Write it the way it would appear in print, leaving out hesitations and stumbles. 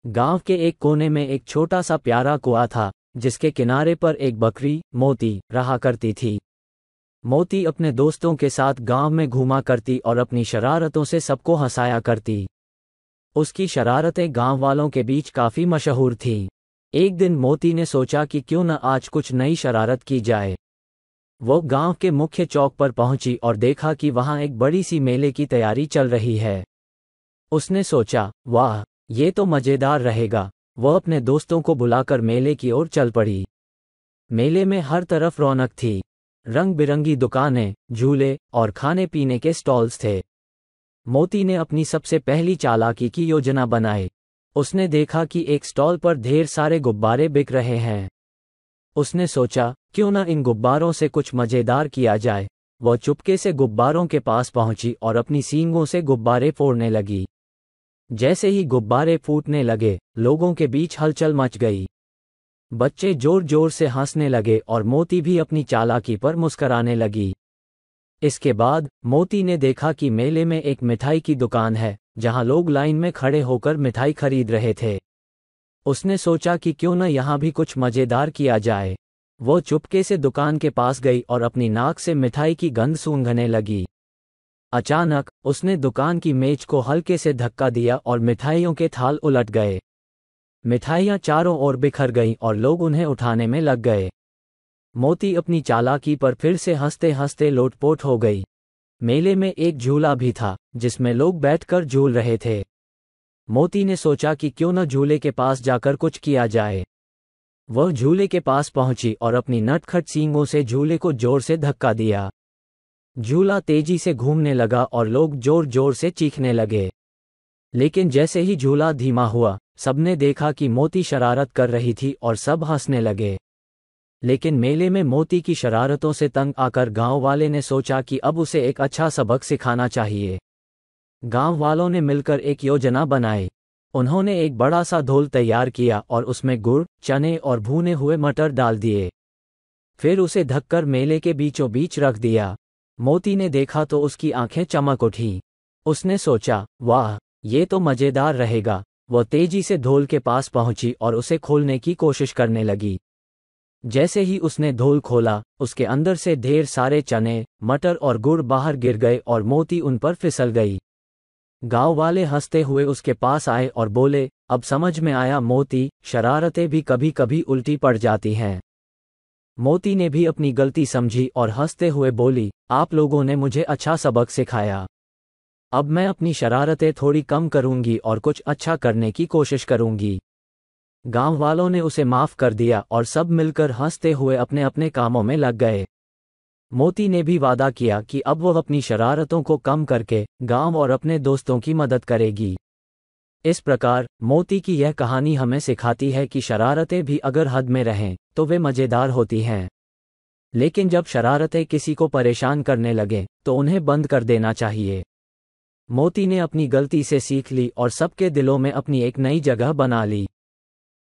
गांव के एक कोने में एक छोटा सा प्यारा कुआं था, जिसके किनारे पर एक बकरी मोती रहा करती थी। मोती अपने दोस्तों के साथ गांव में घूमा करती और अपनी शरारतों से सबको हंसाया करती। उसकी शरारतें गांव वालों के बीच काफी मशहूर थीं। एक दिन मोती ने सोचा कि क्यों न आज कुछ नई शरारत की जाए। वो गांव के मुख्य चौक पर पहुंची और देखा कि वहां एक बड़ी सी मेले की तैयारी चल रही है। उसने सोचा, वाह, ये तो मजेदार रहेगा। वह अपने दोस्तों को बुलाकर मेले की ओर चल पड़ी। मेले में हर तरफ रौनक थी। रंग बिरंगी दुकानें, झूले और खाने पीने के स्टॉल्स थे। मोती ने अपनी सबसे पहली चालाकी की योजना बनाई। उसने देखा कि एक स्टॉल पर ढेर सारे गुब्बारे बिक रहे हैं। उसने सोचा, क्यों न इन गुब्बारों से कुछ मजेदार किया जाए। वह चुपके से गुब्बारों के पास पहुंची और अपनी सींगों से गुब्बारे फोड़ने लगी। जैसे ही गुब्बारे फूटने लगे, लोगों के बीच हलचल मच गई। बच्चे जोर जोर से हंसने लगे और मोती भी अपनी चालाकी पर मुस्कराने लगी। इसके बाद मोती ने देखा कि मेले में एक मिठाई की दुकान है, जहां लोग लाइन में खड़े होकर मिठाई खरीद रहे थे। उसने सोचा कि क्यों न यहां भी कुछ मजेदार किया जाए। वो चुपके से दुकान के पास गई और अपनी नाक से मिठाई की गंध सूंघने लगी। अचानक उसने दुकान की मेज को हल्के से धक्का दिया और मिठाइयों के थाल उलट गए। मिठाइयाँ चारों ओर बिखर गईं और लोग उन्हें उठाने में लग गए। मोती अपनी चालाकी पर फिर से हंसते हंसते लोटपोट हो गई। मेले में एक झूला भी था, जिसमें लोग बैठकर झूल रहे थे। मोती ने सोचा कि क्यों न झूले के पास जाकर कुछ किया जाए। वह झूले के पास पहुंची और अपनी नटखट सींगों से झूले को जोर से धक्का दिया। झूला तेजी से घूमने लगा और लोग जोर जोर से चीखने लगे। लेकिन जैसे ही झूला धीमा हुआ, सबने देखा कि मोती शरारत कर रही थी और सब हंसने लगे। लेकिन मेले में मोती की शरारतों से तंग आकर गांव वाले ने सोचा कि अब उसे एक अच्छा सबक सिखाना चाहिए। गांव वालों ने मिलकर एक योजना बनाई। उन्होंने एक बड़ा सा ढोल तैयार किया और उसमें गुड़, चने और भुने हुए मटर डाल दिए। फिर उसे ढककर मेले के बीचों बीच रख दिया। मोती ने देखा तो उसकी आंखें चमक उठी। उसने सोचा, वाह, ये तो मजेदार रहेगा। वह तेजी से ढोल के पास पहुंची और उसे खोलने की कोशिश करने लगी। जैसे ही उसने ढोल खोला, उसके अंदर से ढेर सारे चने, मटर और गुड़ बाहर गिर गए और मोती उन पर फिसल गई। गांव वाले हंसते हुए उसके पास आए और बोले, अब समझ में आया मोती, शरारतें भी कभी कभी उल्टी पड़ जाती हैं। मोती ने भी अपनी गलती समझी और हंसते हुए बोली, आप लोगों ने मुझे अच्छा सबक सिखाया। अब मैं अपनी शरारतें थोड़ी कम करूंगी और कुछ अच्छा करने की कोशिश करूंगी। गांव वालों ने उसे माफ कर दिया और सब मिलकर हंसते हुए अपने अपने कामों में लग गए। मोती ने भी वादा किया कि अब वह अपनी शरारतों को कम करके गांव और अपने दोस्तों की मदद करेगी। इस प्रकार मोती की यह कहानी हमें सिखाती है कि शरारतें भी अगर हद में रहें तो वे मजेदार होती हैं। लेकिन जब शरारतें किसी को परेशान करने लगें तो उन्हें बंद कर देना चाहिए। मोती ने अपनी गलती से सीख ली और सबके दिलों में अपनी एक नई जगह बना ली।